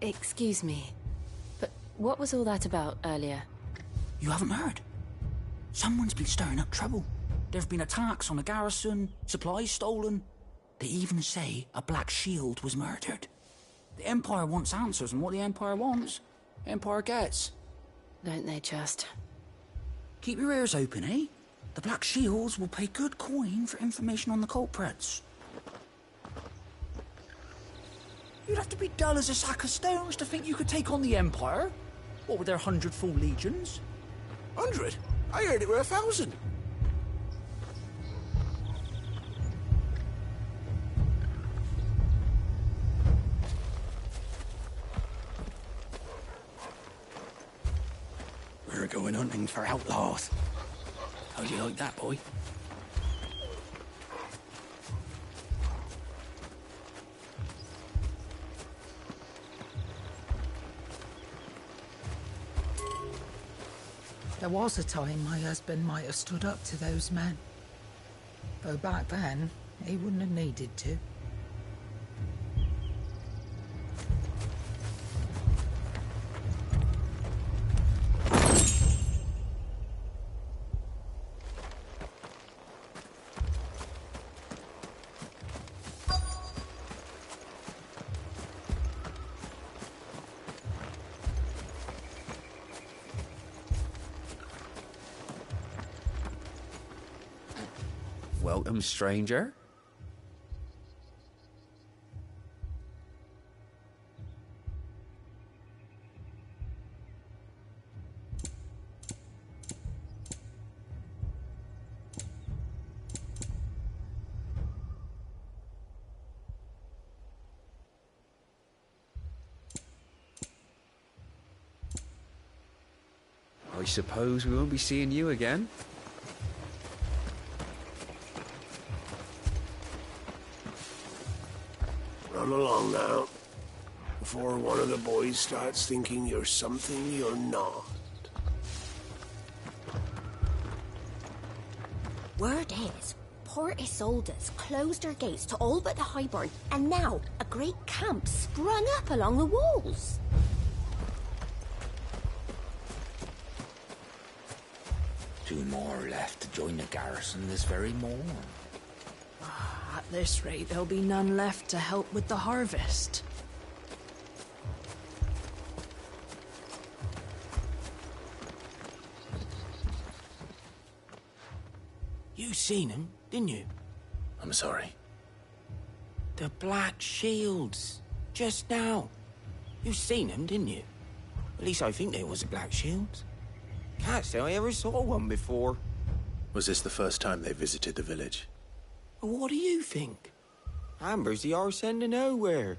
Excuse me, but what was all that about earlier? You haven't heard? Someone's been stirring up trouble. There have been attacks on the garrison, supplies stolen. They even say a Black Shield was murdered. The Empire wants answers, and what the Empire wants, the Empire gets. Don't they just? Keep your ears open, eh? The Black Shields will pay good coin for information on the culprits. You'd have to be dull as a sack of stones to think you could take on the Empire. What with their 100 full legions? 100? I heard it were 1,000. We're going hunting for outlaws. How'd you like that, boy? There was a time my husband might have stood up to those men. Though back then, he wouldn't have needed to. Welcome, stranger. I suppose we won't be seeing you again. Run along now, before one of the boys starts thinking you're something you're not. Word is, Port Isolde's closed their gates to all but the Highborn, and now a great camp sprung up along the walls. Two more left to join the garrison this very morn. At this rate, there'll be none left to help with the harvest. You seen him, didn't you? I'm sorry. The Black Shields. Just now. You seen them, didn't you? At least I think there was a Black Shield. Can't say I ever saw one before. Was this the first time they visited the village? What do you think? Amber's the arse end of nowhere.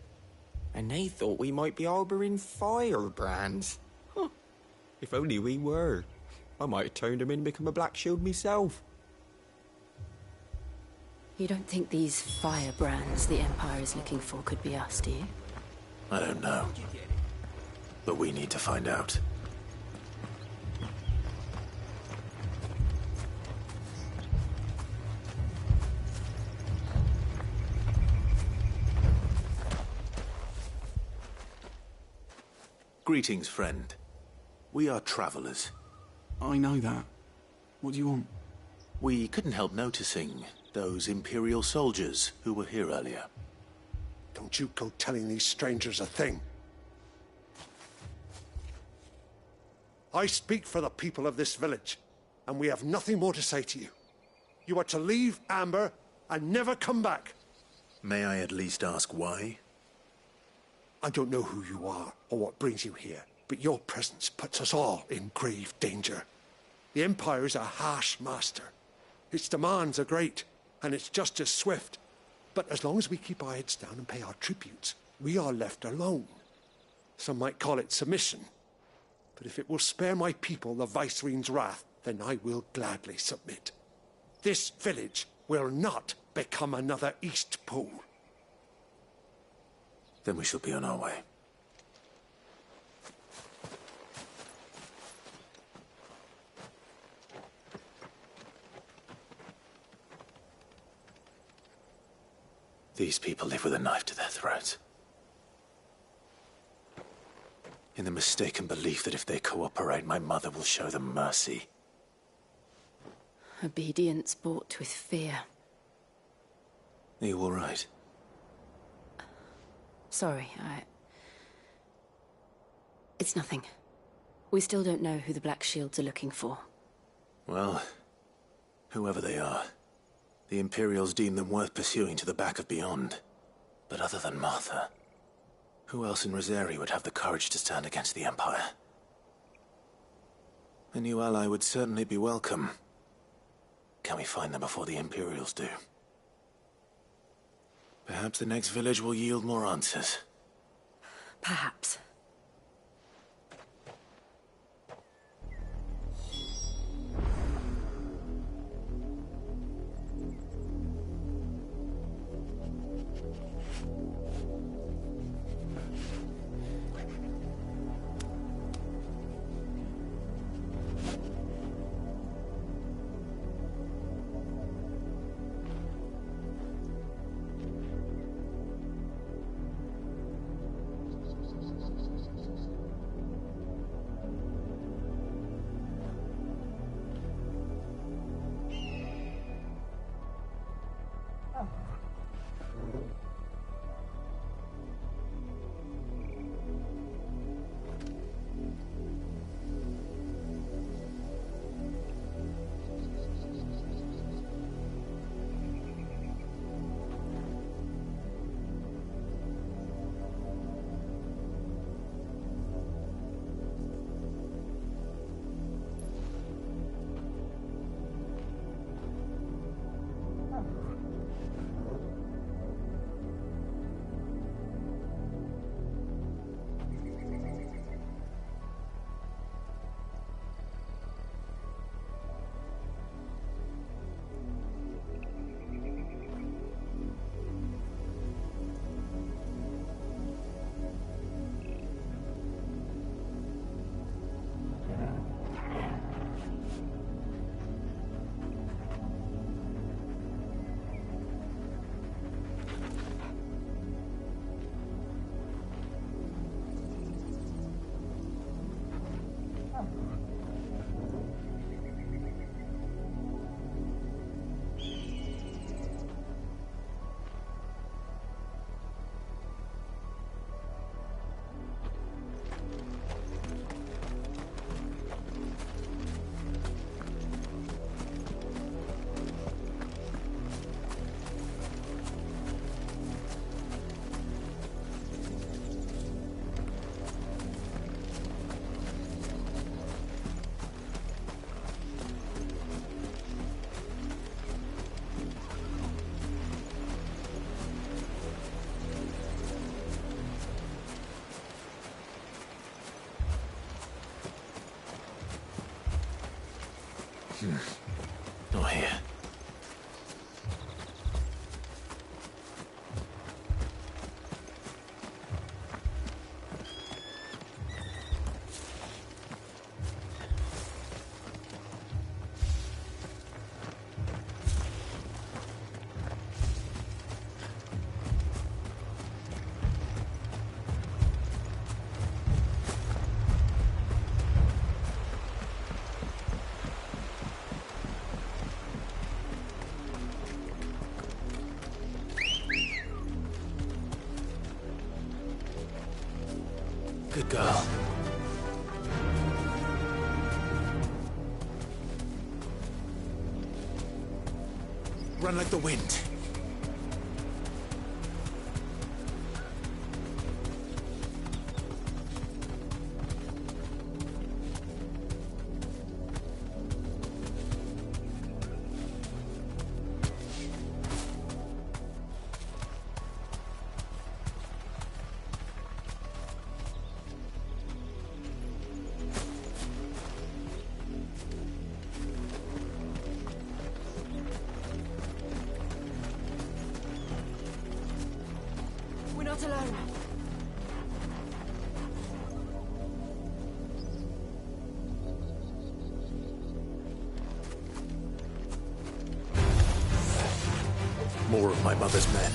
And they thought we might be harbouring firebrands. Huh. If only we were. I might have turned them in and become a Black Shield myself. You don't think these firebrands the Empire is looking for could be us, do you? I don't know. But we need to find out. Greetings, friend. We are travelers. I know that. What do you want? We couldn't help noticing those Imperial soldiers who were here earlier. Don't you go telling these strangers a thing. I speak for the people of this village, and we have nothing more to say to you. You are to leave Amber and never come back. May I at least ask why? I don't know who you are or what brings you here, but your presence puts us all in grave danger. The Empire is a harsh master. Its demands are great, and its justice swift. But as long as we keep our heads down and pay our tributes, we are left alone. Some might call it submission. But if it will spare my people the Viceroy's wrath, then I will gladly submit. This village will not become another Eastpool. Then we shall be on our way. These people live with a knife to their throats. in the mistaken belief that if they cooperate, my mother will show them mercy. Obedience bought with fear. Are you all right? Sorry, It's nothing. We still don't know who the Black Shields are looking for. Well, whoever they are, the Imperials deem them worth pursuing to the back of beyond. But other than Martha, who else in Rosari would have the courage to stand against the Empire? A new ally would certainly be welcome. Can we find them before the Imperials do? Perhaps the next village will yield more answers. Perhaps. Not here. Good girl. Run like the wind. Not alone. More of my mother's men.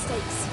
mistakes.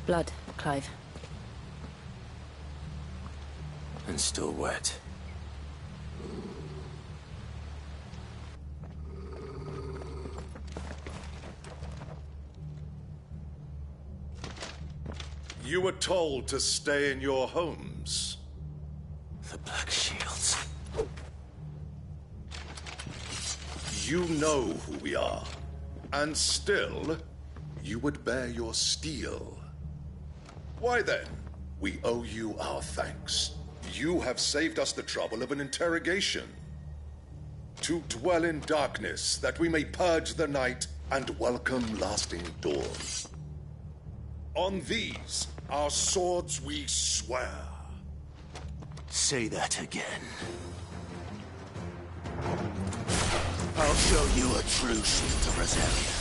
Blood, Clive. And still wet. You were told to stay in your homes. The Black Shields. You know who we are. And still, you would bear your steel. Why then, we owe you our thanks. You have saved us the trouble of an interrogation. To dwell in darkness, that we may purge the night and welcome lasting dawn. On these, our swords we swear. Say that again. I'll show you a true shield of Rosaria.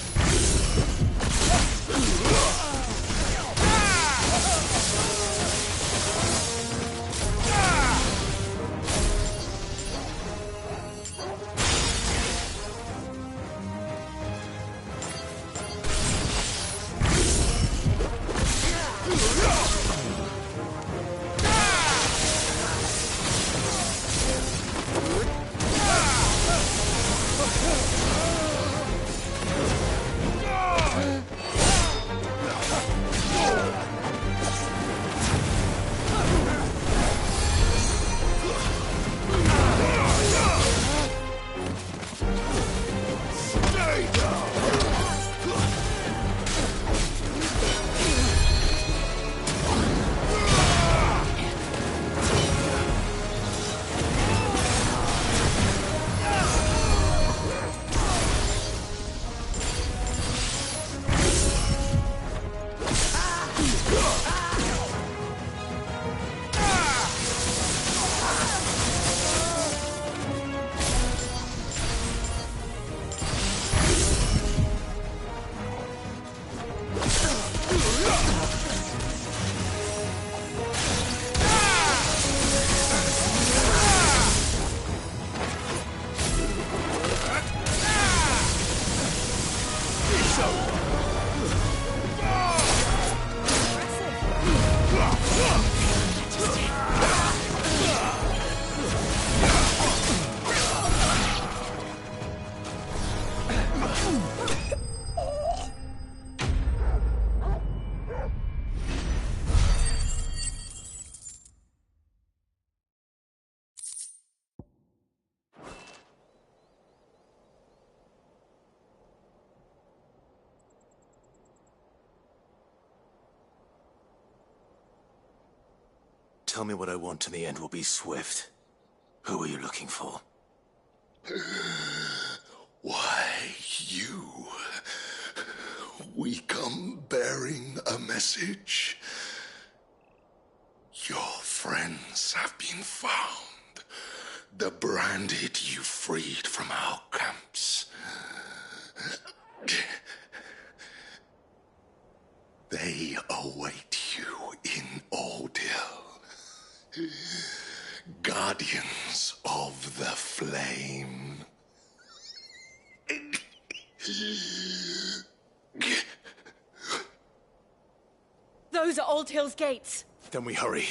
Tell me what I want and the end will be swift. Who are you looking for? Why, you. We come bearing a message. Your friends have been found. The branded you freed from our camps. They await you in Odil. Guardians of the Flame. Those are Old Hill's gates. Then we hurry.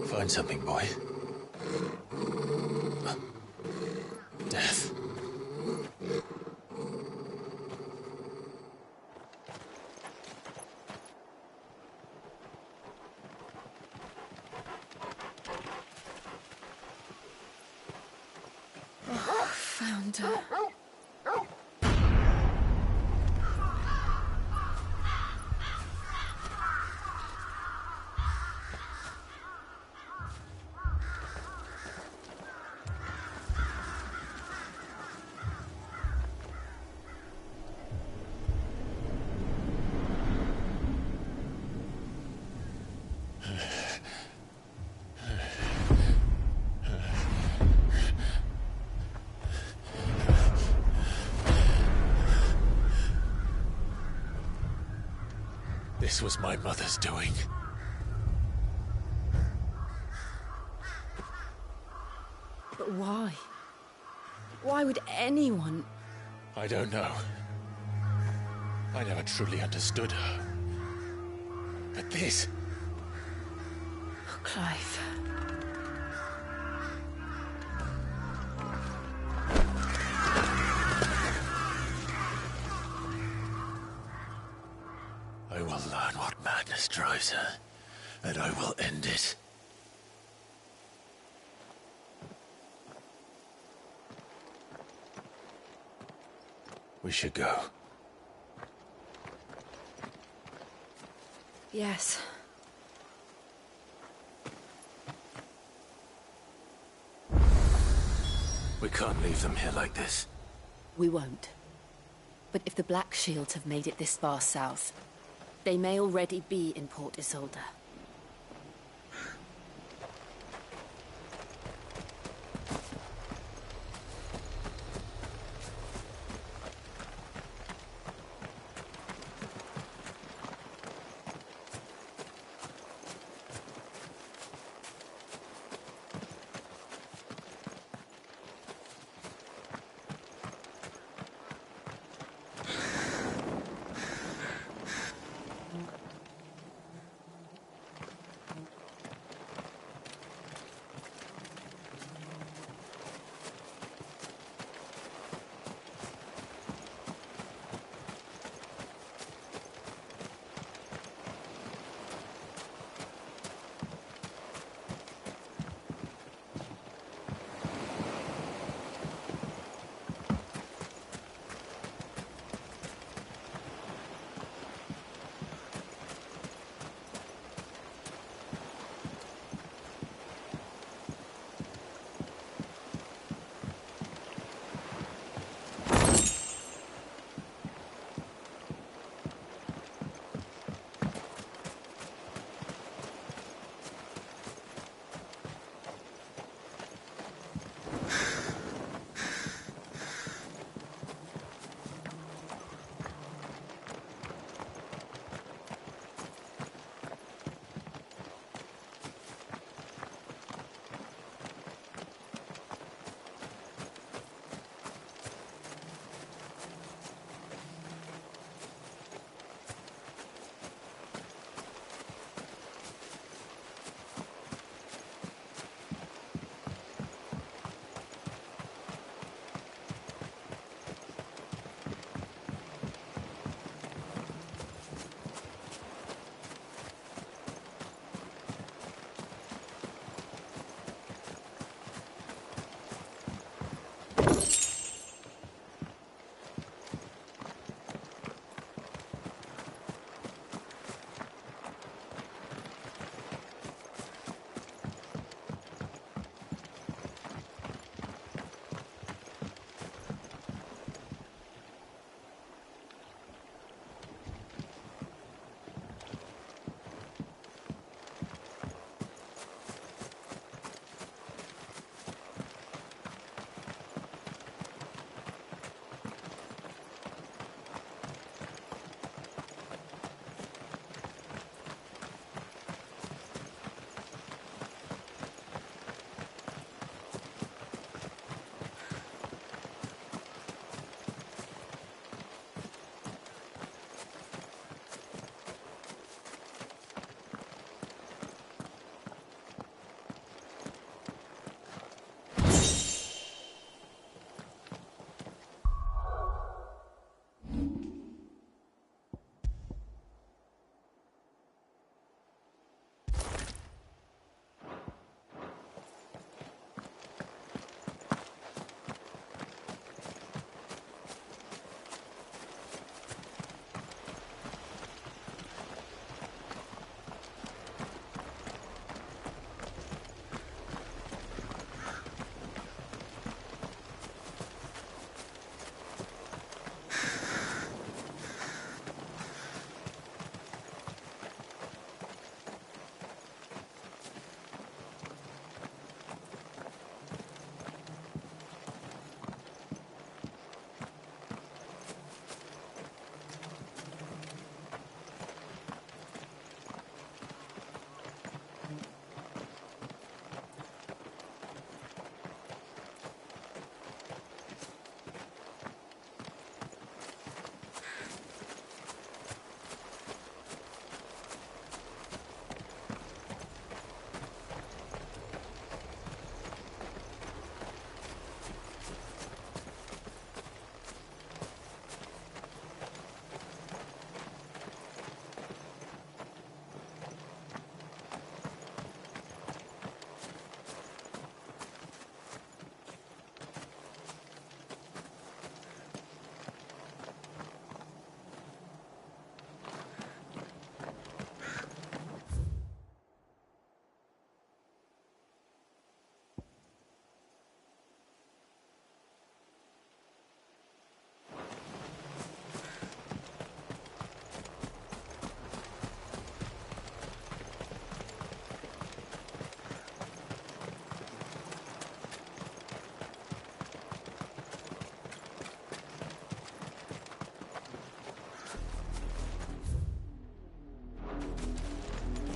Find something, boy. Death. Found her. This was my mother's doing. But why? Why would anyone... I don't know. I never truly understood her. But this... Oh, Clive. I will learn what madness drives her, and I will end it. We should go. Yes. We can't leave them here like this. We won't. But if the Black Shields have made it this far south, they may already be in Port Isolde.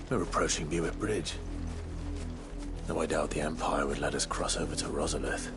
We're approaching Buick Bridge. Though I doubt the Empire would let us cross over to Rosalith.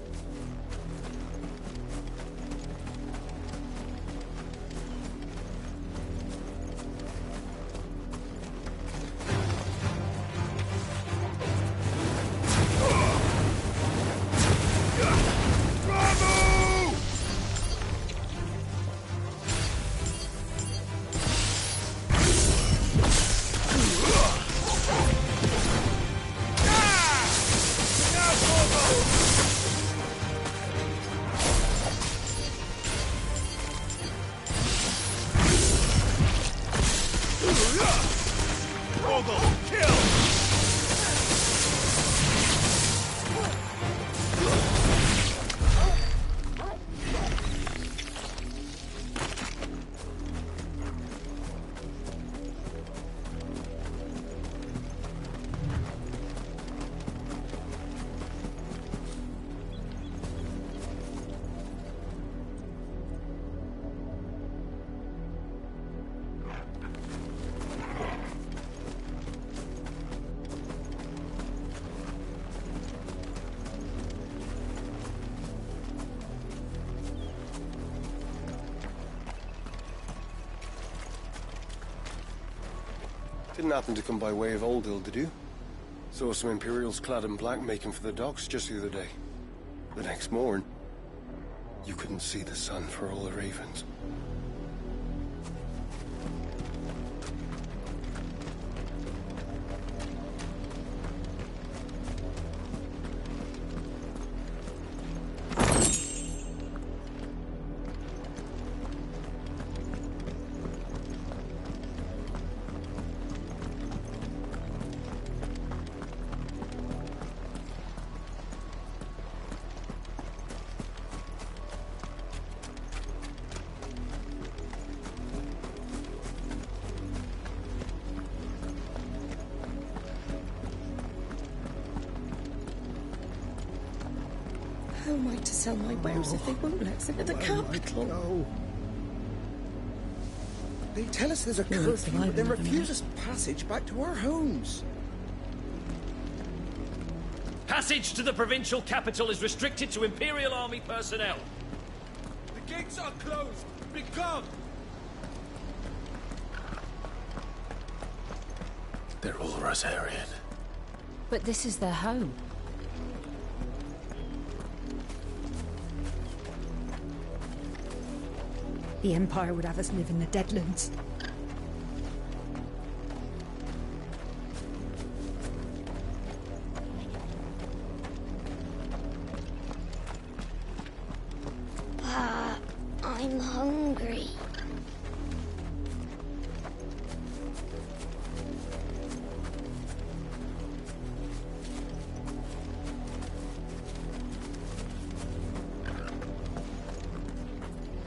Didn't happen to come by way of Oldhill, did you? Saw some Imperials clad in black making for the docks just the other day. The next morn, you couldn't see the sun for all the ravens. How am I to sell my wares if they won't let us into the capital? No. They tell us there's a curfew, but then refuse us passage back to our homes. Passage to the provincial capital is restricted to Imperial Army personnel. The gates are closed. Become! They're all Rosarian. But this is their home. The Empire would have us live in the Deadlands. I'm hungry.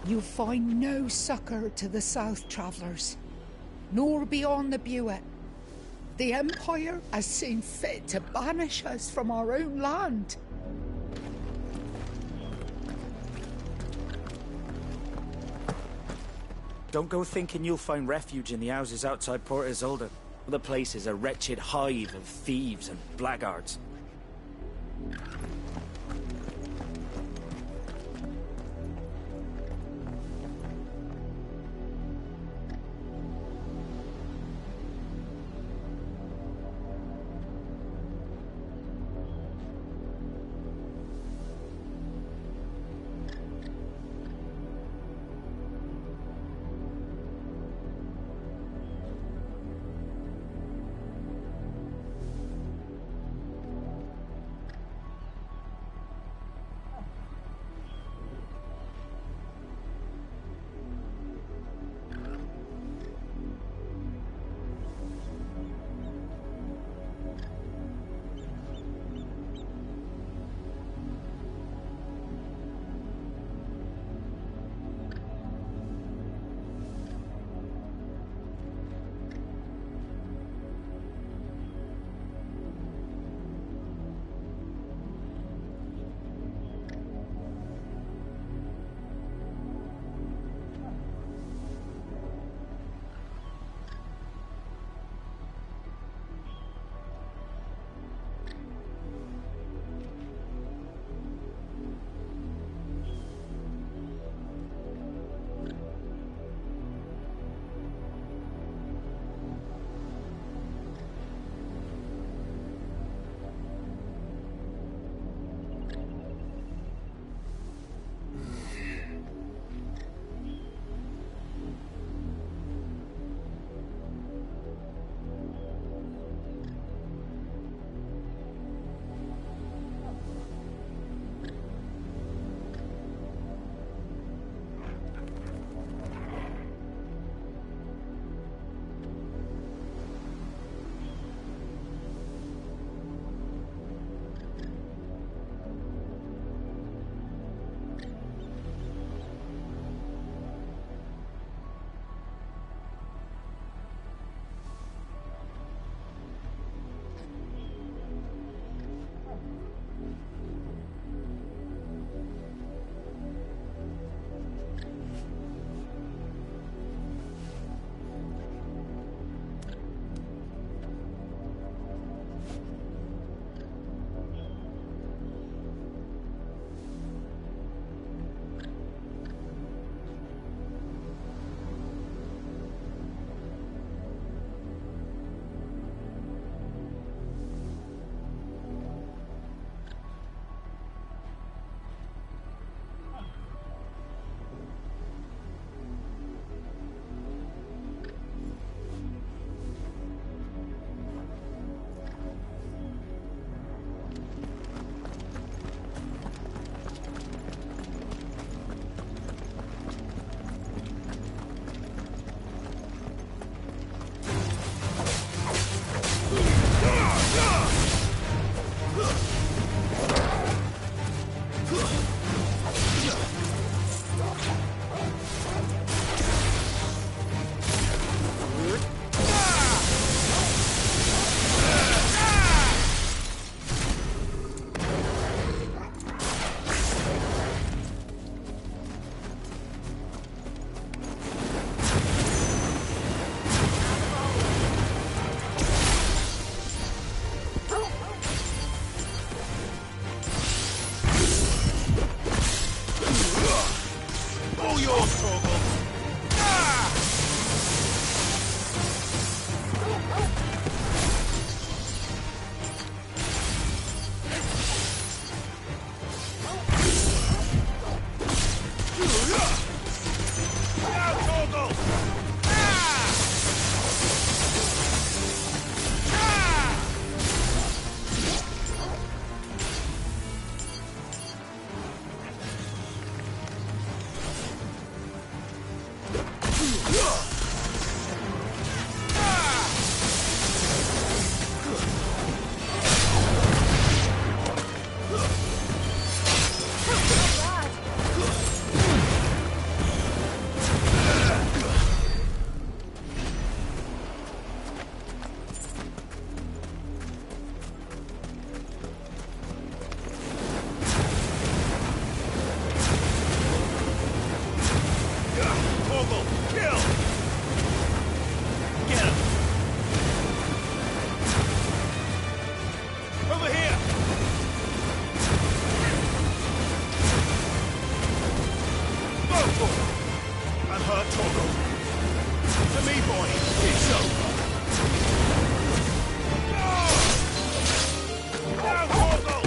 You'll find no succor to the South Travellers, nor beyond the Buet. The Empire has seen fit to banish us from our own land. Don't go thinking you'll find refuge in the houses outside Port Isolde. The place is a wretched hive of thieves and blackguards. I'm hurt, Torgal. To me, boy, it's over. Now, Torgal!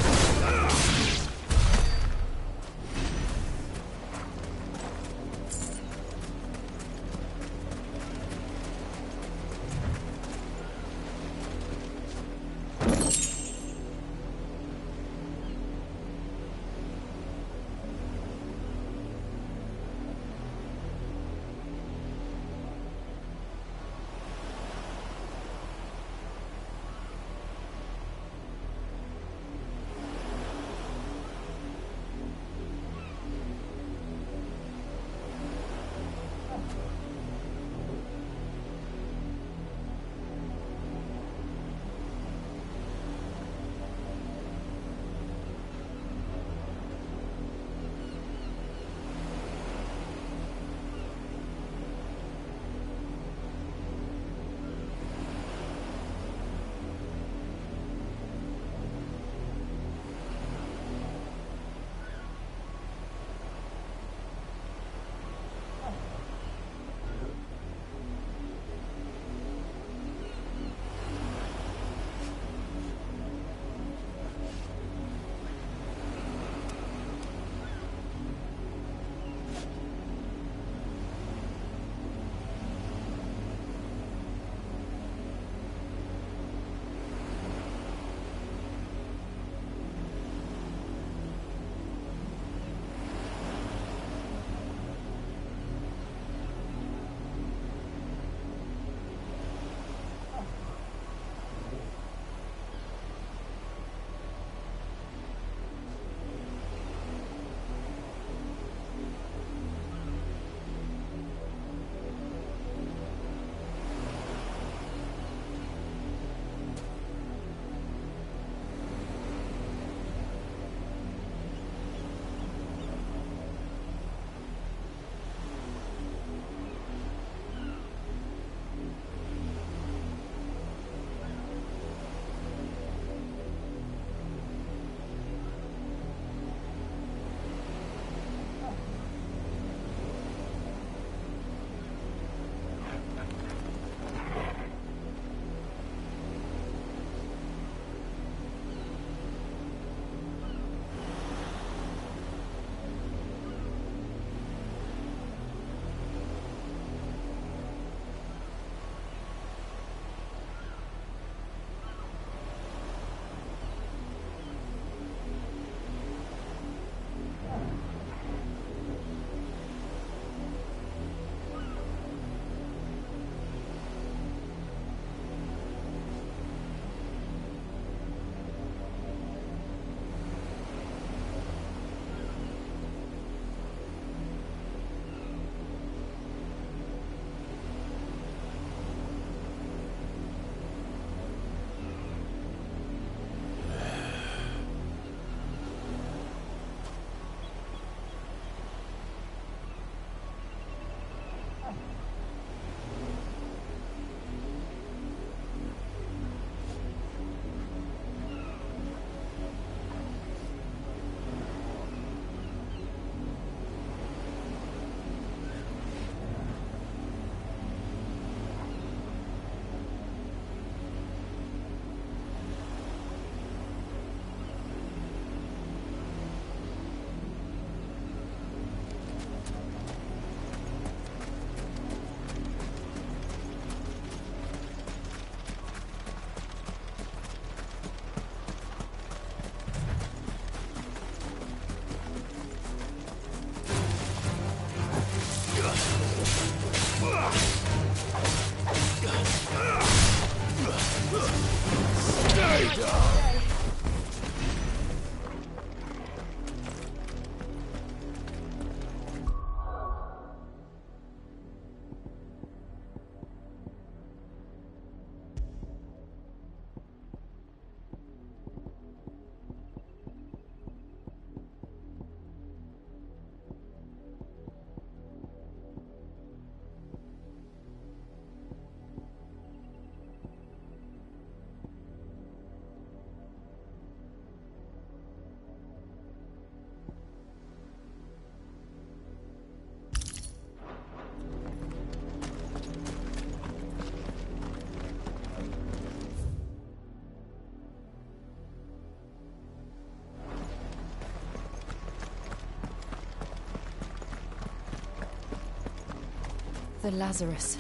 The Lazarus.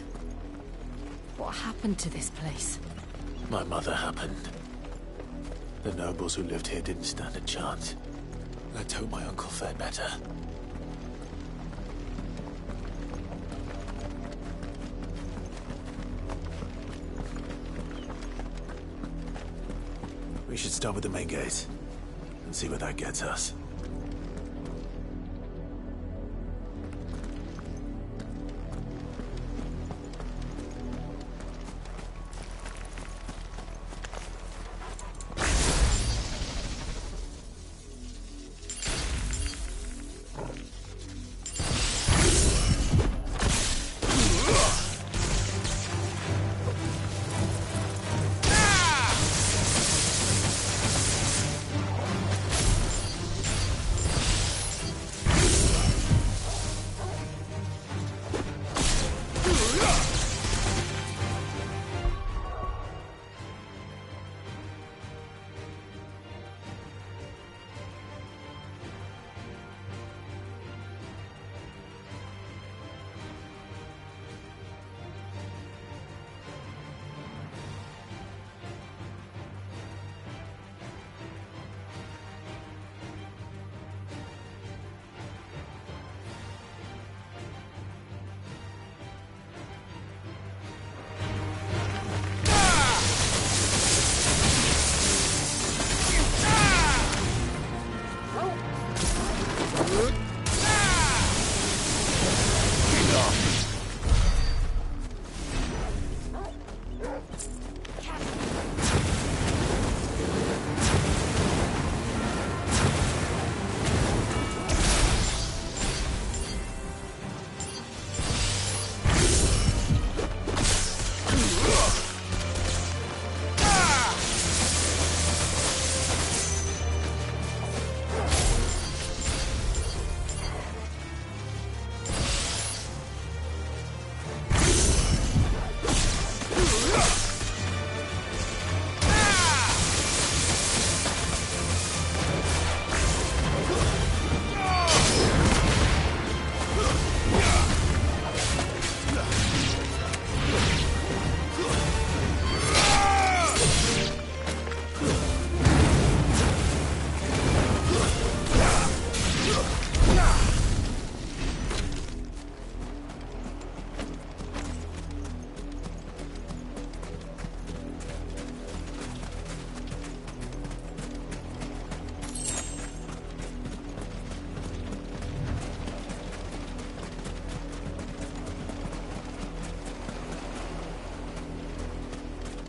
What happened to this place? My mother happened. The nobles who lived here didn't stand a chance. Let's hope my uncle fared better. We should start with the main gate and see where that gets us.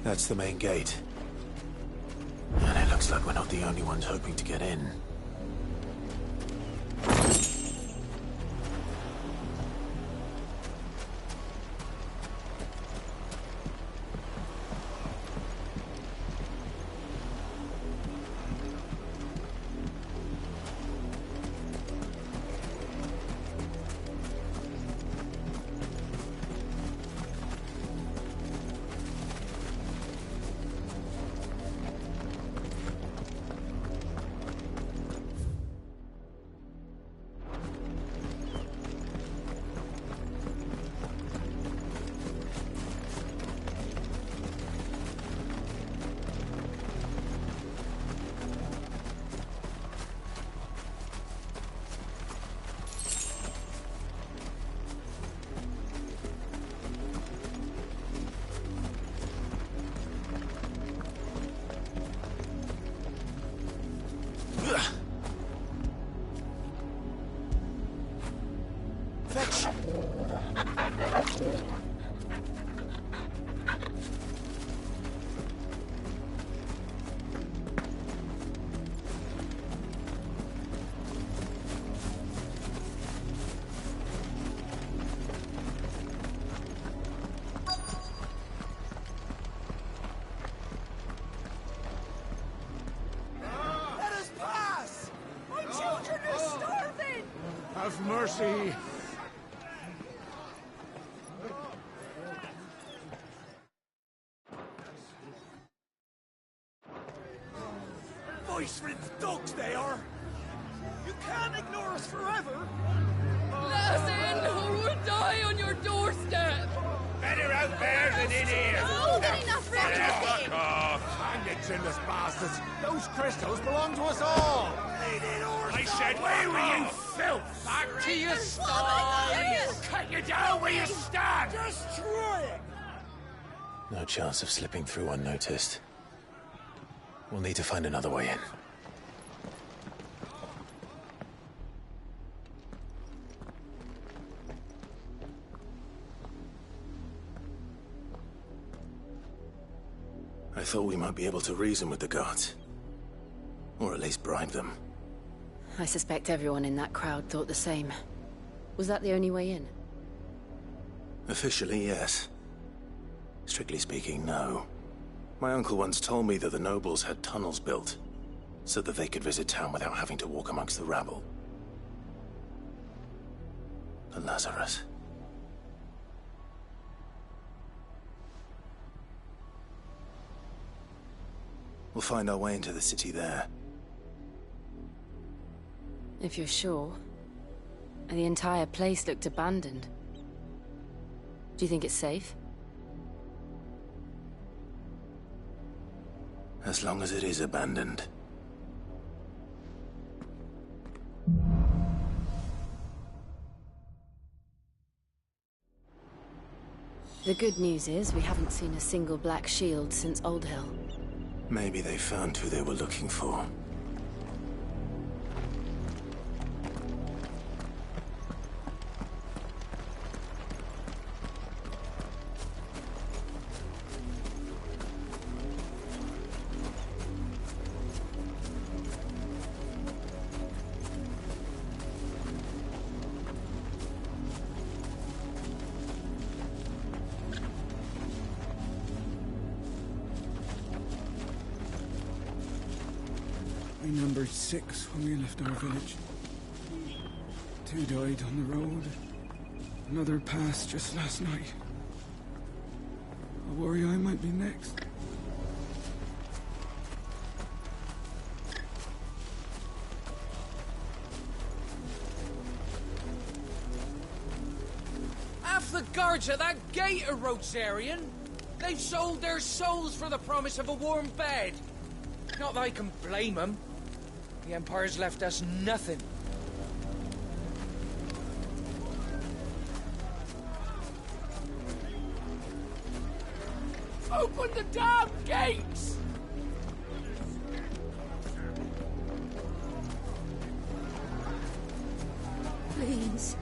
That's the main gate. And it looks like we're not the only ones hoping to get in. Have mercy. Voice-riddled dogs they are. You can't ignore us forever. Let us in, or we'll die on your doorstep. Get in here! Oh, good enough for everything! Hang it, chinless bastards! Those crystals belong to us all! I said, where were you, filth? Back to your style! Cut you down where you stand! Destroy it! No chance of slipping through unnoticed. We'll need to find another way in. I thought we might be able to reason with the guards. Or at least bribe them. I suspect everyone in that crowd thought the same. Was that the only way in? Officially, yes. Strictly speaking, no. My uncle once told me that the nobles had tunnels built, so that they could visit town without having to walk amongst the rabble. The Lazarus. We'll find our way into the city there. If you're sure. The entire place looked abandoned. Do you think it's safe? As long as it is abandoned. The good news is we haven't seen a single black shield since Old Hill. Maybe they found who they were looking for. We numbered 6 when we left our village. 2 died on the road. Another passed just last night. I worry I might be next. Half the guards at that gate are Rosarian. They've sold their souls for the promise of a warm bed. Not that I can blame them. The Empire's left us nothing. Open the damn gates! Please.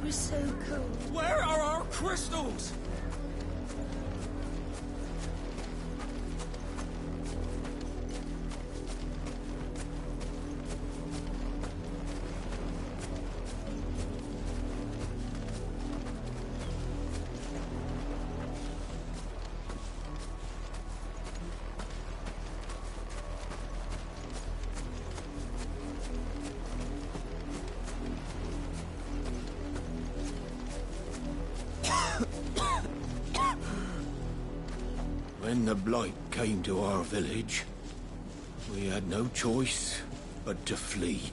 We're so cold. Where are our crystals? When the Blight came to our village, we had no choice but to flee.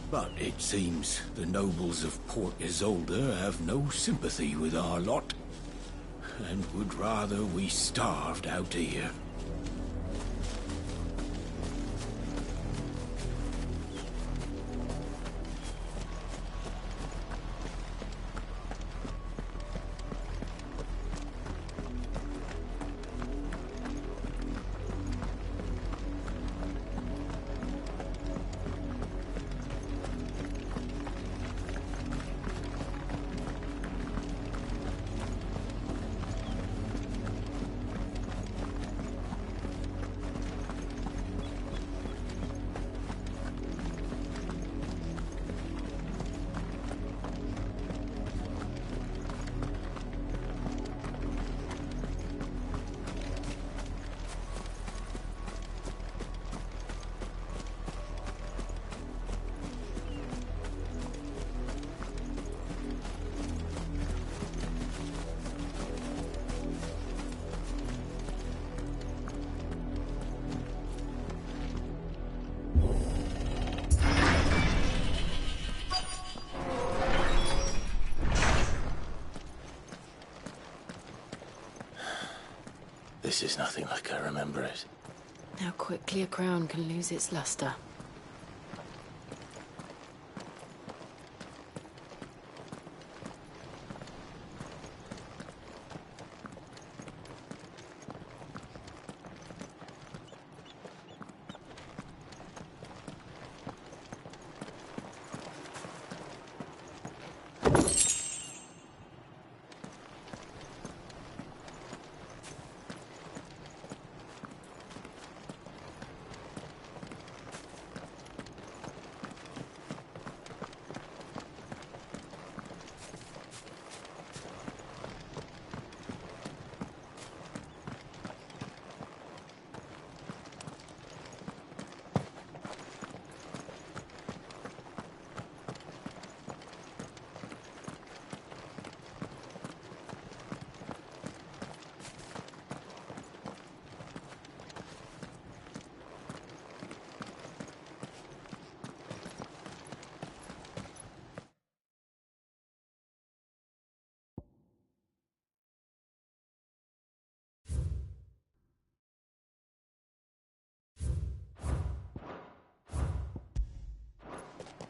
But it seems the nobles of Port Isolde have no sympathy with our lot, and would rather we starved out here. This is nothing like I remember it. How quickly a crown can lose its luster.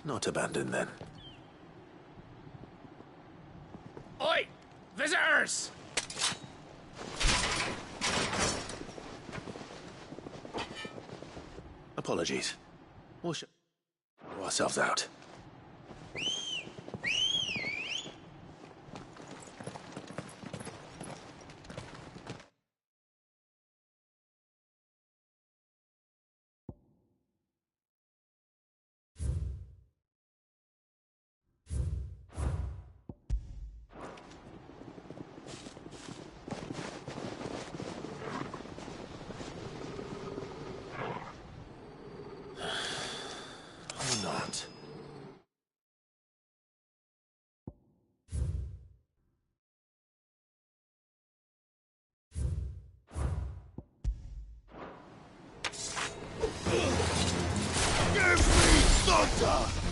Not abandoned, then. Oi! Visitors! Apologies. We'll show ourselves out. Not. Give me thunder!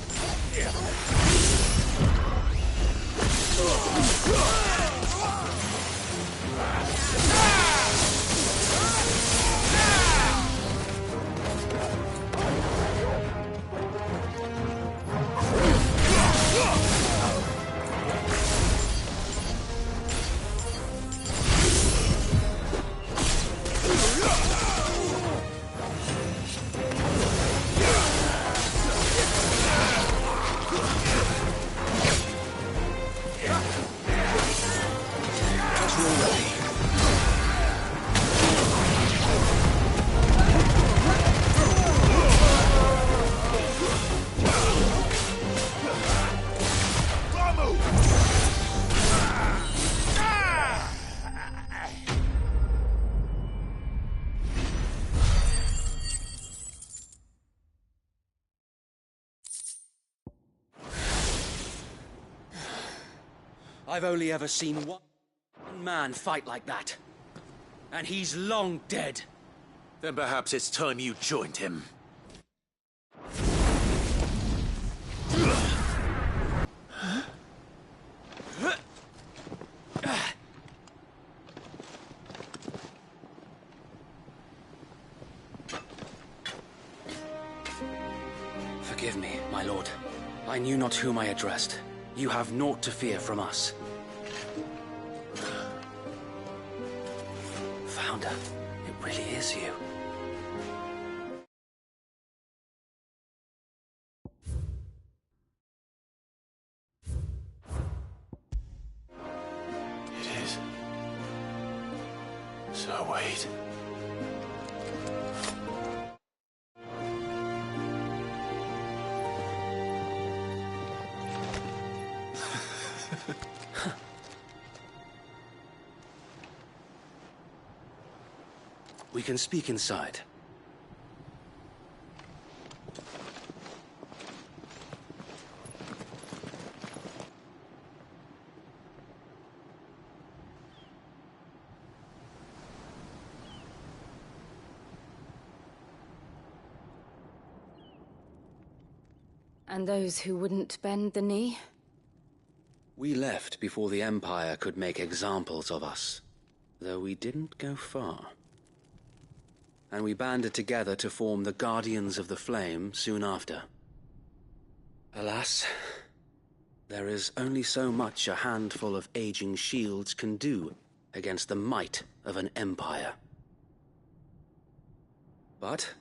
I've only ever seen one man fight like that. And he's long dead. Then perhaps it's time you joined him. Forgive me, my lord. I knew not whom I addressed. You have naught to fear from us. Founder, it really is you. It is. So wait. We can speak inside. And those who wouldn't bend the knee? We left before the Empire could make examples of us, though we didn't go far. and we banded together to form the Guardians of the Flame soon after. Alas, there is only so much a handful of aging shields can do against the might of an empire. But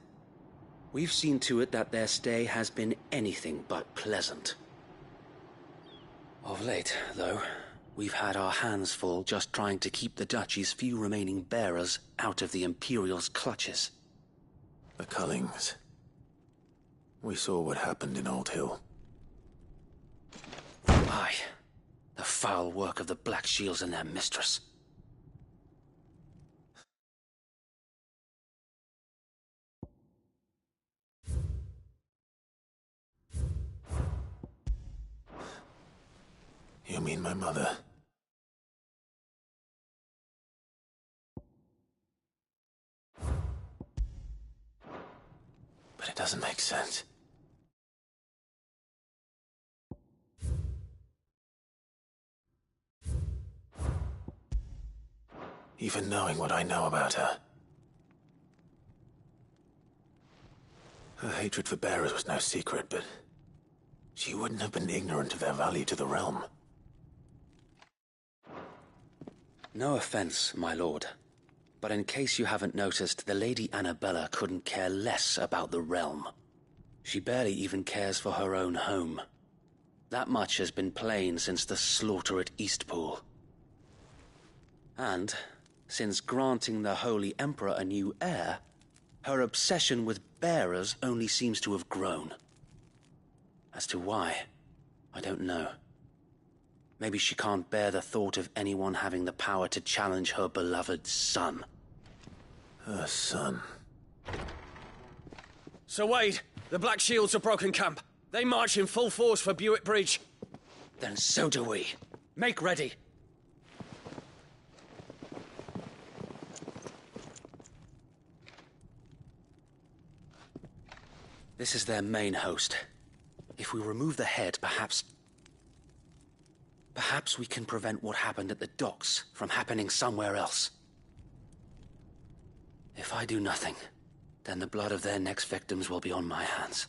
we've seen to it that their stay has been anything but pleasant. Of late, though, we've had our hands full just trying to keep the Duchy's few remaining bearers out of the Imperial's clutches. The Cullings. We saw what happened in Old Hill. Aye, the foul work of the Black Shields and their mistress. You mean my mother? But it doesn't make sense. Even knowing what I know about her. Her hatred for bearers was no secret, but she wouldn't have been ignorant of their value to the realm. No offense, my lord, but in case you haven't noticed, the Lady Annabella couldn't care less about the realm. She barely even cares for her own home. That much has been plain since the slaughter at Eastpool. And since granting the Holy Emperor a new heir, her obsession with bearers only seems to have grown. As to why, I don't know. Maybe she can't bear the thought of anyone having the power to challenge her beloved son. Her son. Sir Wade, the Black Shields have broken camp. They march in full force for Buick Bridge. Then so do we. Make ready. This is their main host. If we remove the head, perhaps we can prevent what happened at the docks from happening somewhere else. If I do nothing, then the blood of their next victims will be on my hands.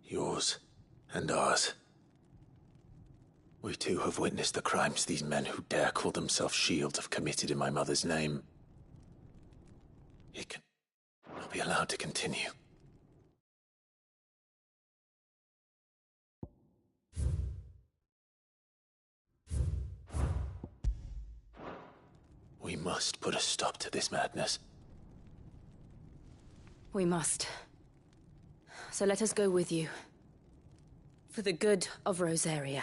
Yours and ours. We too have witnessed the crimes these men who dare call themselves shields have committed in my mother's name. It cannot be allowed to continue. We must put a stop to this madness. We must. So let us go with you. For the good of Rosaria.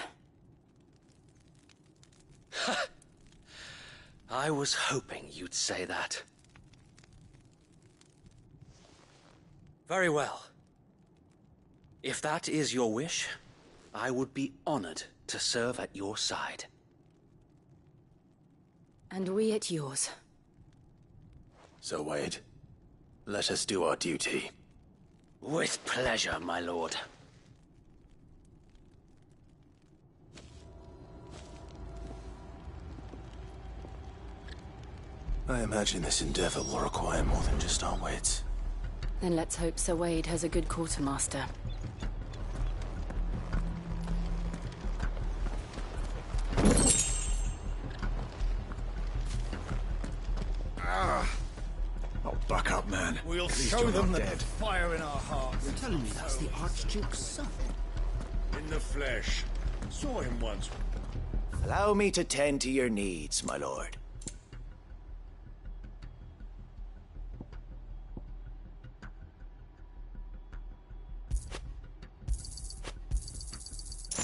I was hoping you'd say that. Very well. If that is your wish, I would be honored to serve at your side. And we at yours. So, Wade, let us do our duty. With pleasure, my lord. I imagine this endeavor will require more than just our wits. Then let's hope Sir Wade has a good quartermaster. Oh, buck up, man. We'll At least show you're them not the dead. fire in our hearts. You're telling me that's the Archduke's son? In the flesh. Saw him once. Allow me to tend to your needs, my lord.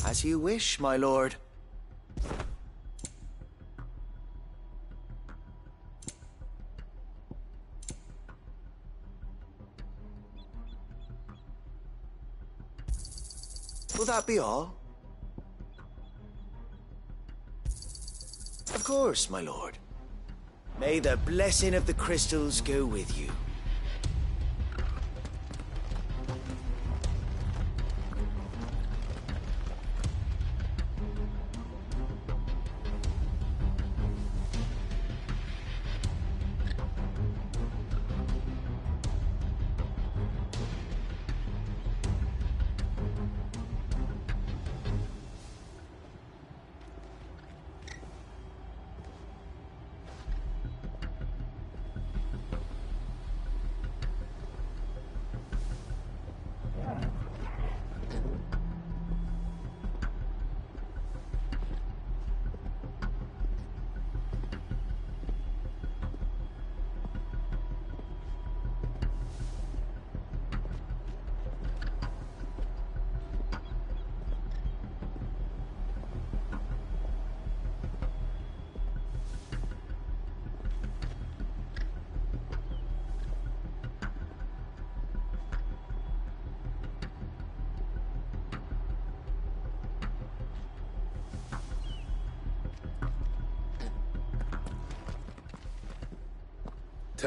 As you wish, my lord. Will that be all? Of course, my lord. May the blessing of the crystals go with you.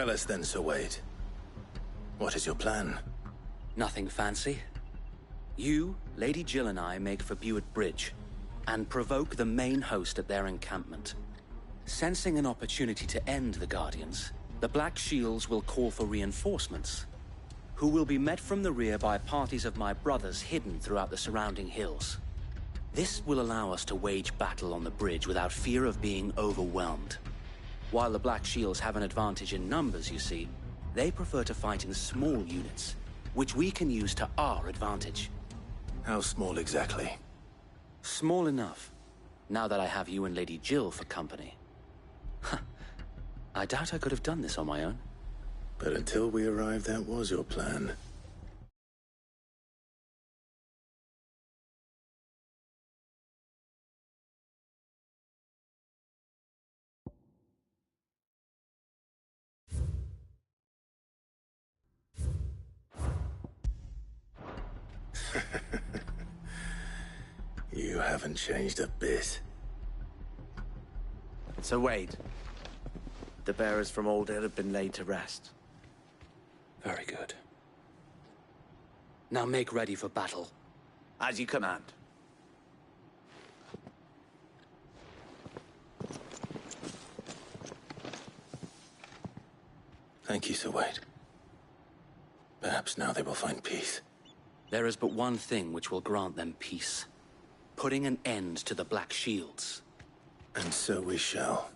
Tell us then, Sir Wade. What is your plan? Nothing fancy. You, Lady Jill and I make for Buett Bridge, and provoke the main host at their encampment. Sensing an opportunity to end the Guardians, the Black Shields will call for reinforcements, who will be met from the rear by parties of my brothers hidden throughout the surrounding hills. This will allow us to wage battle on the bridge without fear of being overwhelmed. While the Black Shields have an advantage in numbers, you see, they prefer to fight in small units, which we can use to our advantage. How small exactly? Small enough, now that I have you and Lady Jill for company. I doubt I could have done this on my own. But until we arrived, that was your plan. You haven't changed a bit. Sir Wade, the bearers from Old Hill have been laid to rest. Very good. Now make ready for battle. As you command. Thank you, Sir Wade. Perhaps now they will find peace. There is but one thing which will grant them peace. Putting an end to the Black Shields. And so we shall.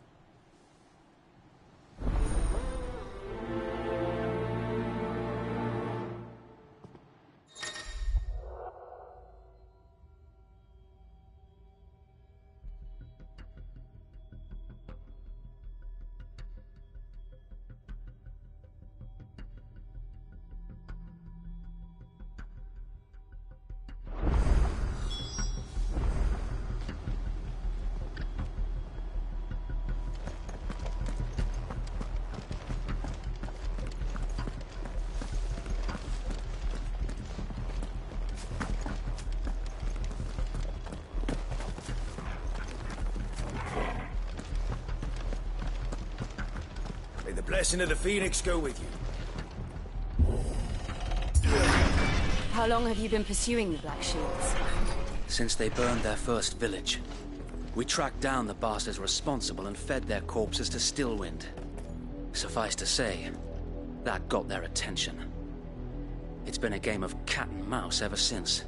May the blessing of the Phoenix go with you. How long have you been pursuing the Black Shields? Since they burned their first village. We tracked down the bastards responsible and fed their corpses to Stillwind. Suffice to say, that got their attention. It's been a game of cat and mouse ever since.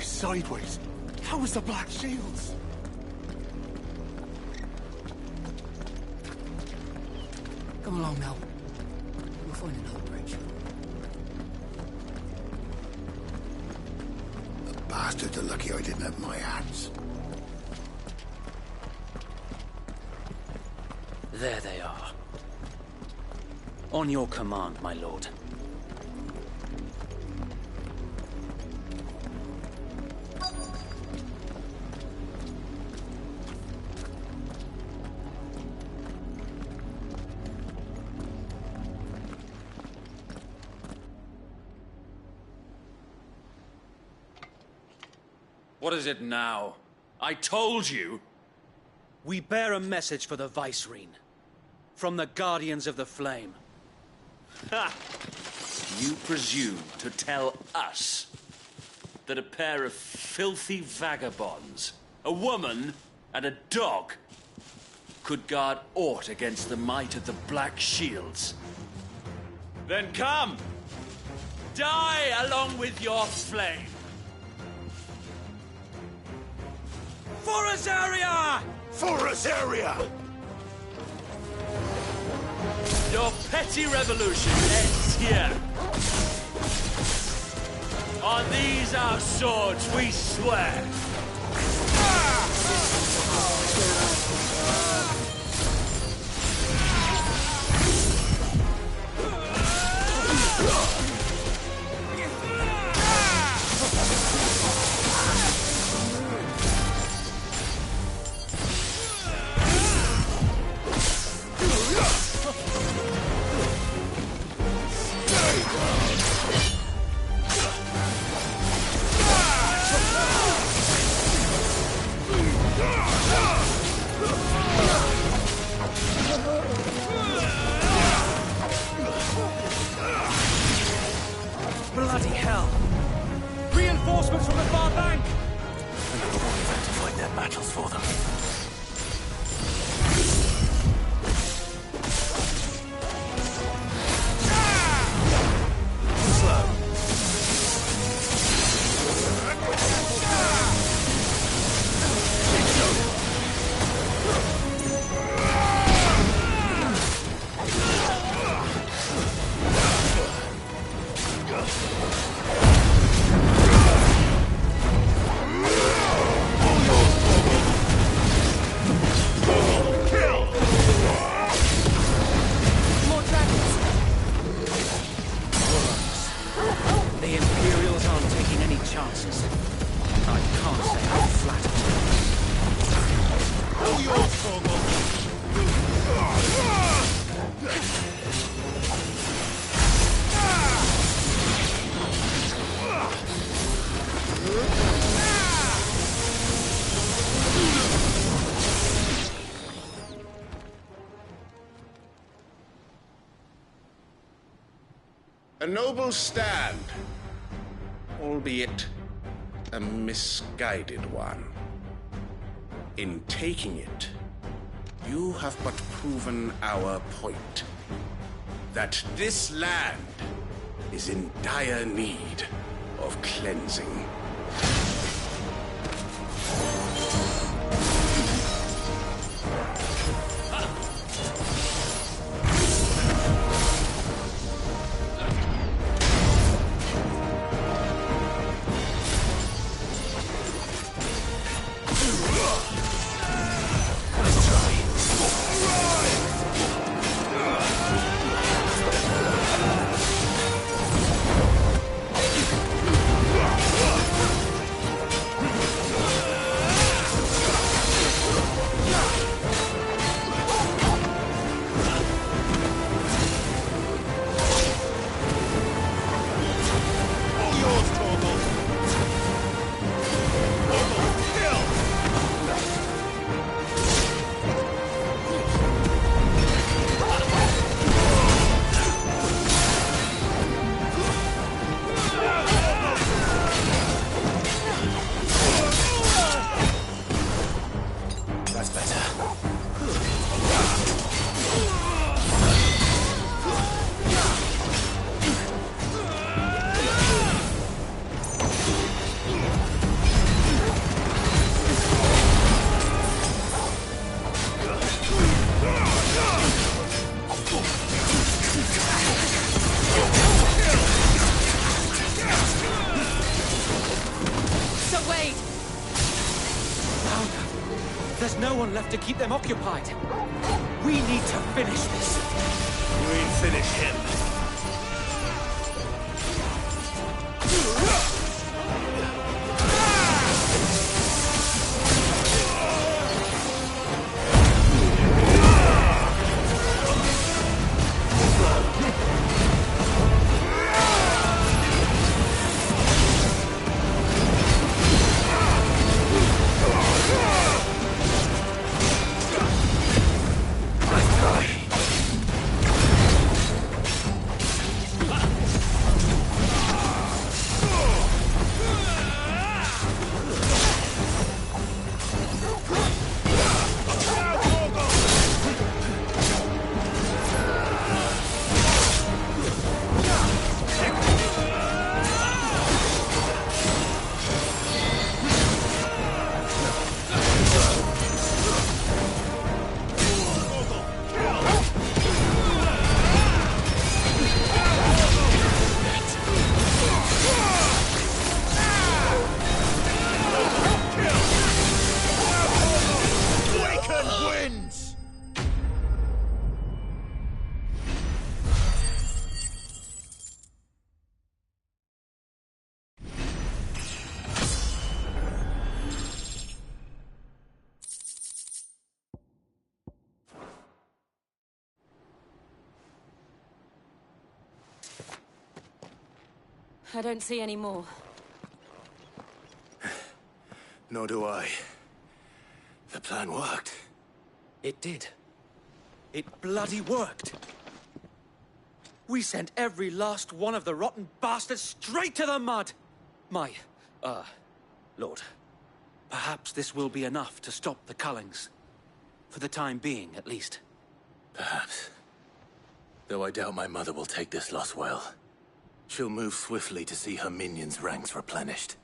Sideways. How was the Black Shields? Come along now. We'll find another bridge. The bastards are lucky I didn't have my hands. There they are. On your command, my lord. What is it now? I told you! We bear a message for the Vicereine. From the Guardians of the Flame. Ha! You presume to tell us that a pair of filthy vagabonds, a woman and a dog, could guard aught against the might of the Black Shields? Then come! Die along with your flame! For Azaria! For Azaria! Your petty revolution ends here. On these our swords we swear. Bloody hell! Reinforcements from the far bank! Another one who've had to fight their battles for them. The Imperials aren't taking any chances. I can't say I'm flattered. All yours, Torgal. A noble stand, albeit a misguided one. In taking it, you have but proven our point, that this land is in dire need of cleansing. There's no one left to keep them occupied. We need to finish this. We'll finish him. I don't see any more. Nor do I. The plan worked. It did. It bloody worked. We sent every last one of the rotten bastards straight to the mud! Lord, perhaps this will be enough to stop the Cullings. For the time being, at least. Perhaps. Though I doubt my mother will take this loss well. She'll move swiftly to see her minions' ranks replenished.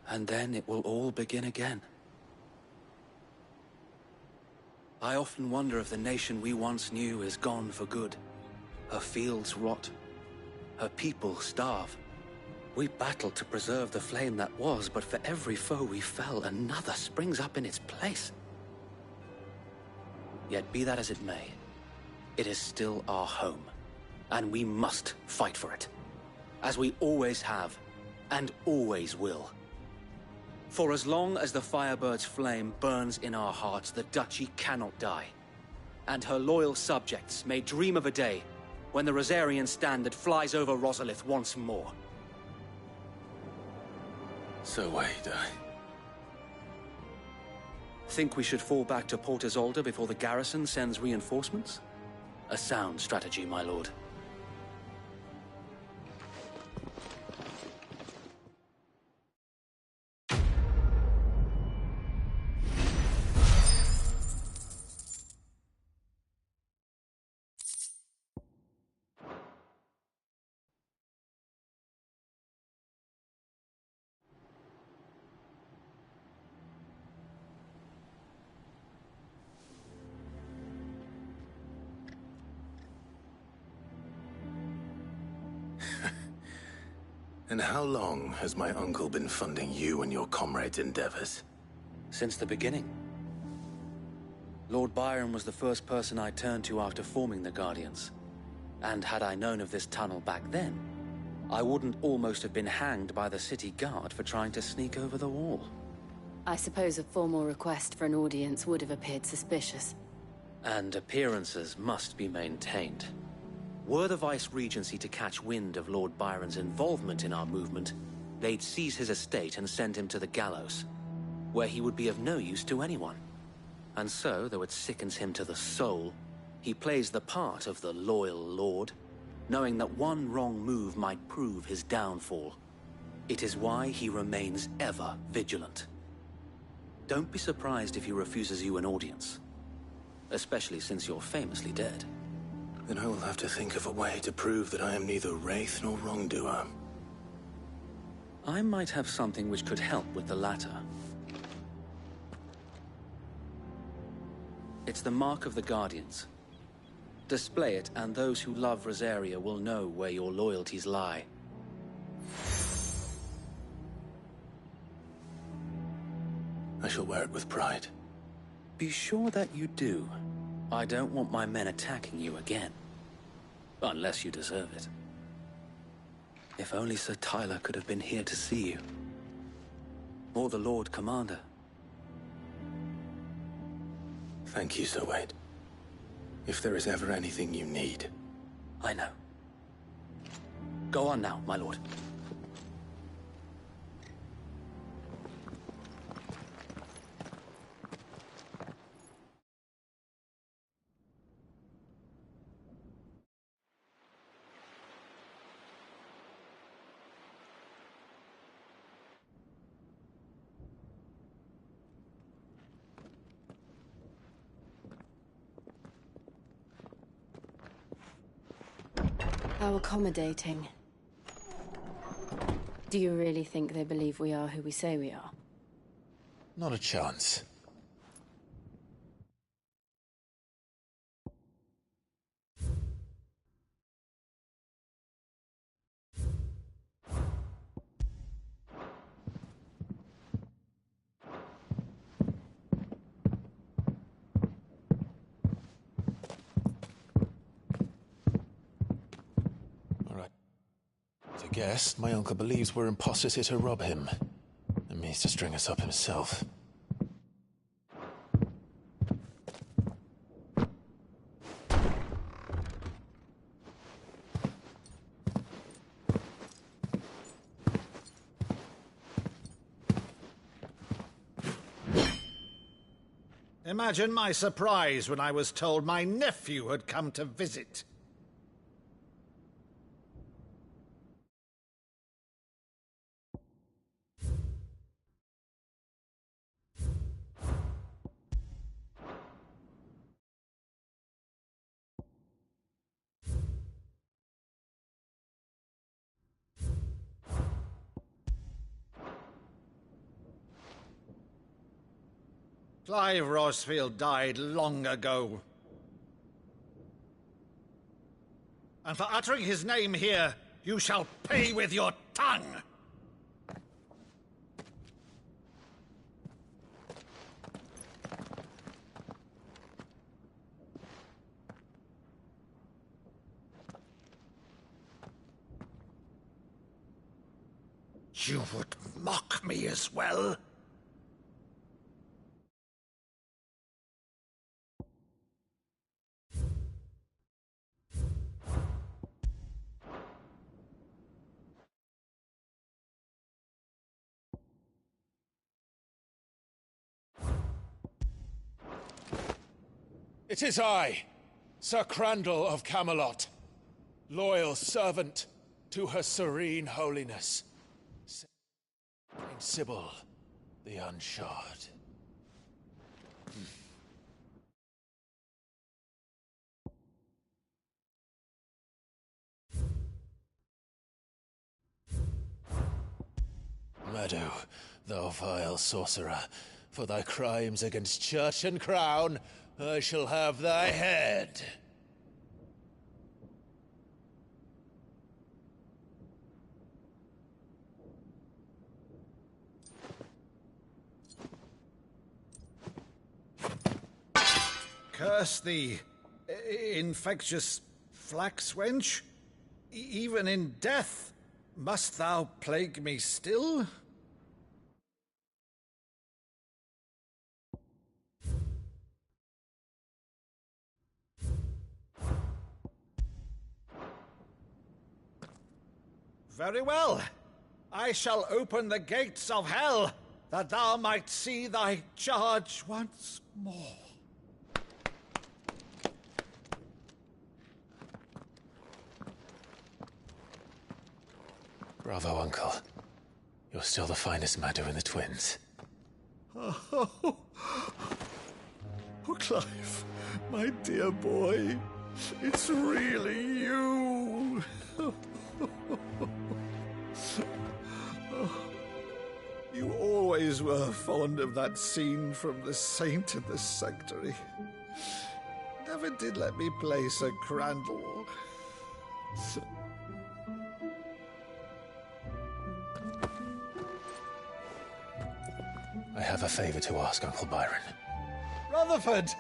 And then it will all begin again. I often wonder if the nation we once knew is gone for good. Her fields rot. Her people starve. We battled to preserve the flame that was, but for every foe we fell, another springs up in its place. Yet be that as it may, it is still our home, and we must fight for it. As we always have, and always will. For as long as the Firebird's flame burns in our hearts, the Duchy cannot die. And her loyal subjects may dream of a day when the Rosarian standard flies over Rosalith once more. So wait, Think we should fall back to Port Isolde before the garrison sends reinforcements? A sound strategy, my lord. And how long has my uncle been funding you and your comrades' endeavors? Since the beginning. Lord Byron was the first person I turned to after forming the Guardians. And had I known of this tunnel back then, I wouldn't almost have been hanged by the city guard for trying to sneak over the wall. I suppose a formal request for an audience would have appeared suspicious. And appearances must be maintained. Were the Vice-Regency to catch wind of Lord Byron's involvement in our movement, they'd seize his estate and send him to the gallows, where he would be of no use to anyone. And so, though it sickens him to the soul, he plays the part of the loyal lord, knowing that one wrong move might prove his downfall. It is why he remains ever vigilant. Don't be surprised if he refuses you an audience, especially since you're famously dead. Then I will have to think of a way to prove that I am neither wraith nor wrongdoer. I might have something which could help with the latter. It's the mark of the Guardians. Display it, and those who love Rosaria will know where your loyalties lie. I shall wear it with pride. Be sure that you do. I don't want my men attacking you again. Unless you deserve it. If only Sir Tyler could have been here to see you. Or the Lord Commander. Thank you, Sir Wade. If there is ever anything you need. I know. Go on now, my lord. How accommodating. Do you really think they believe we are who we say we are? Not a chance. Guess my uncle believes we're imposters here to rob him, and means to string us up himself. Imagine my surprise when I was told my nephew had come to visit. Clive Rosfield died long ago. And for uttering his name here, you shall pay with your tongue! You would mock me as well? It is I, Sir Crandall of Camelot, loyal servant to her serene holiness, Saint Sybil the Unshod. Meadow, thou vile sorcerer, for thy crimes against church and crown, I shall have thy head. Curse thee, infectious flax wench. Even in death, must thou plague me still? Very well. I shall open the gates of hell, that thou might see thy charge once more. Bravo, Uncle. You're still the finest Meadow in the twins. Oh, Clive, my dear boy, it's really you. You always were fond of that scene from The Saint in the Sanctuary. Never did let me play Sir Crandall. I have a favor to ask, Uncle Byron. Rutherford,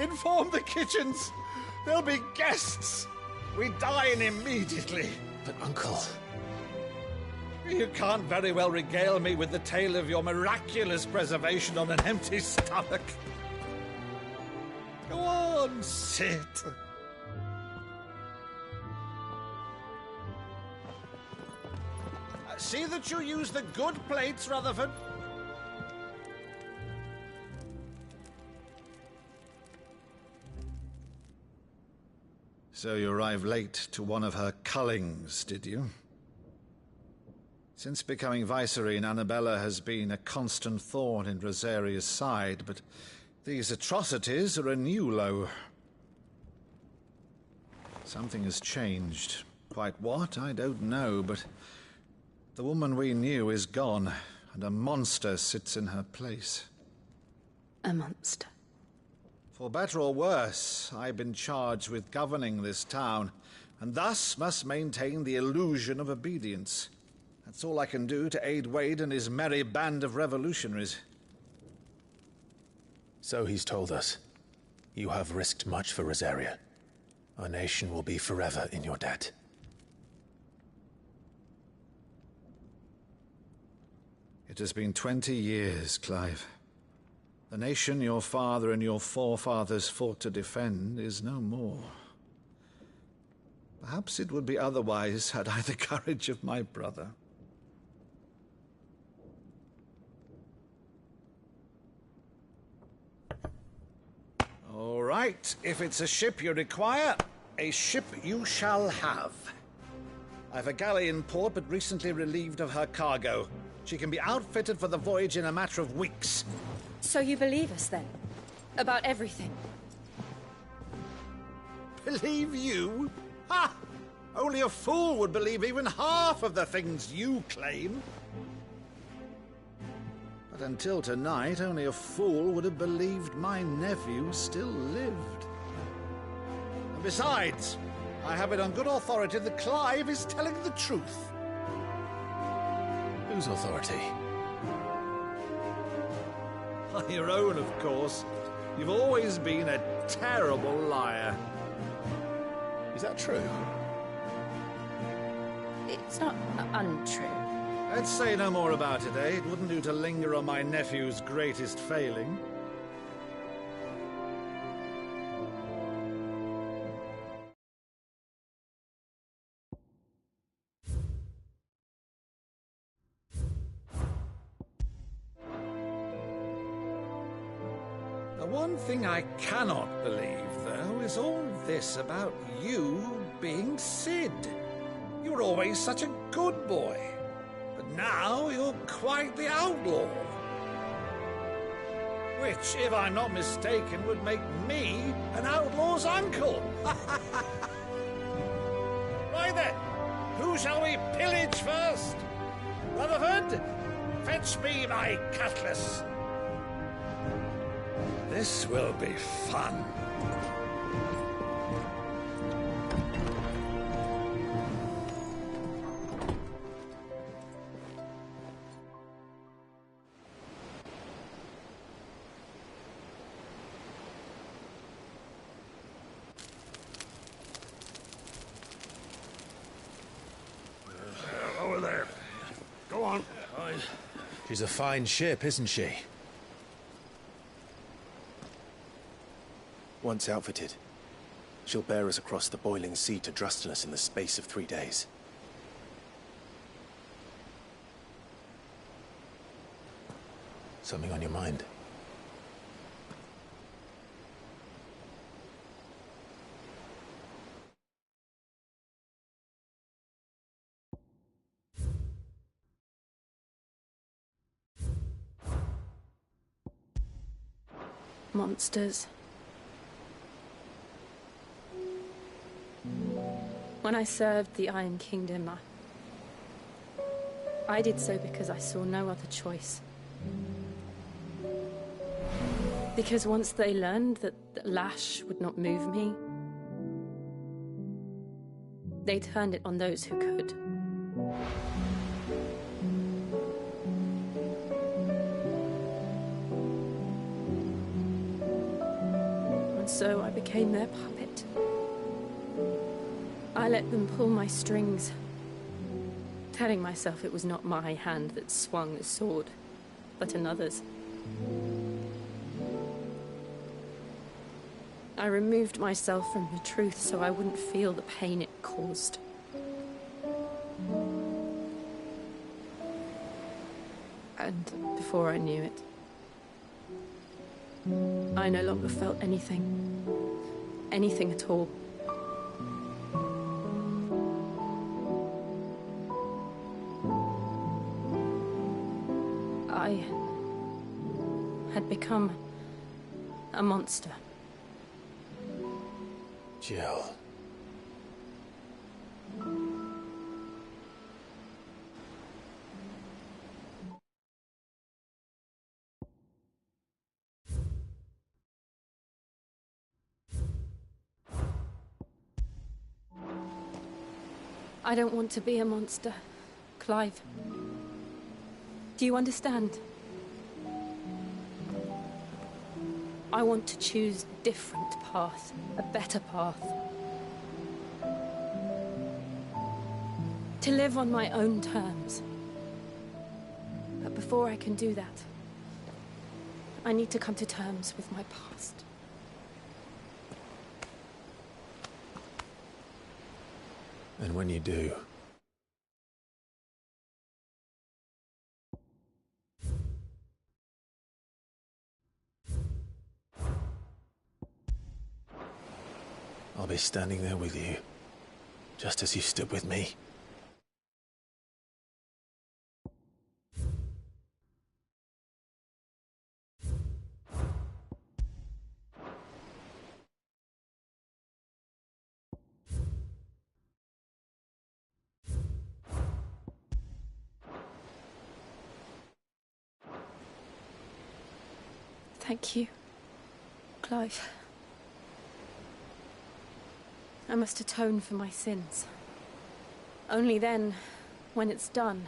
inform the kitchens. There'll be guests. We dine immediately. But, Uncle... You can't very well regale me with the tale of your miraculous preservation on an empty stomach. Go on, sit. See that you use the good plates, Rutherford. So you arrived late to one of her cullings, did you? Since becoming Vicereine, Annabella has been a constant thorn in Rosaria's side, but these atrocities are a new low. Something has changed. Quite what, I don't know, but the woman we knew is gone, and a monster sits in her place. A monster? For better or worse, I've been charged with governing this town, and thus must maintain the illusion of obedience. That's all I can do to aid Wade and his merry band of revolutionaries. So he's told us. You have risked much for Rosaria. Our nation will be forever in your debt. It has been 20 years, Clive. The nation your father and your forefathers fought to defend is no more. Perhaps it would be otherwise had I the courage of my brother. right. If it's a ship you require, a ship you shall have. I've a galley in port, but recently relieved of her cargo. She can be outfitted for the voyage in a matter of weeks. So you believe us, then? About everything? Believe you? Ha! Only a fool would believe even half of the things you claim. But until tonight, only a fool would have believed my nephew still lived. And besides, I have it on good authority that Clive is telling the truth. Whose authority? On your own, of course. You've always been a terrible liar. Is that true? It's not untrue. Let's say no more about it, eh? It wouldn't do to linger on my nephew's greatest failing. The one thing I cannot believe, though, is all this about you being Sid. You were always such a good boy, but now you're quite the outlaw. Which, if I'm not mistaken, would make me an outlaw's uncle. Right then, who shall we pillage first? Rutherford, fetch me my cutlass. This will be fun. Over there. Go on. She's a fine ship, isn't she? Once outfitted, she'll bear us across the boiling sea to Drusteness in the space of 3 days. Something on your mind? Monsters. When I served the Iron Kingdom, I did so because I saw no other choice. Because once they learned that the lash would not move me, they turned it on those who could. And so I became their puppet. I let them pull my strings, telling myself it was not my hand that swung the sword, but another's. I removed myself from the truth so I wouldn't feel the pain it caused. And before I knew it, I no longer felt anything. Anything at all. I had become a monster. Jill. I don't want to be a monster, Clive. Do you understand? I want to choose a different path, a better path. To live on my own terms. But before I can do that, I need to come to terms with my past. And when you do, I'll be standing there with you, just as you stood with me. Thank you, Clive. I must atone for my sins. Only then, when it's done,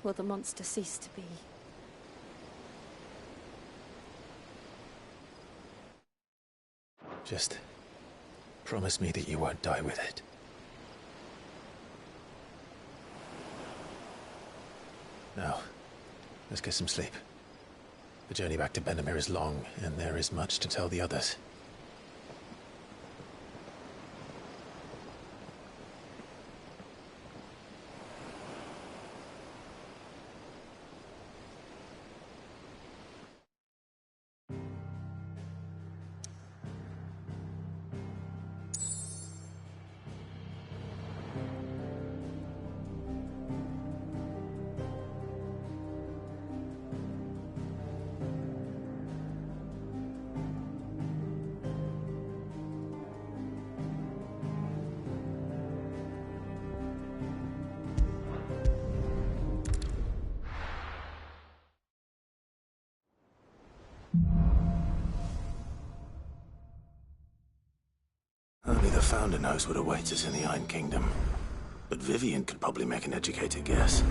will the monster cease to be. Just promise me that you won't die with it. Now, let's get some sleep. The journey back to Benamir is long, and there is much to tell the others. Only the Founder knows what awaits us in the Iron Kingdom. But Vivian could probably make an educated guess.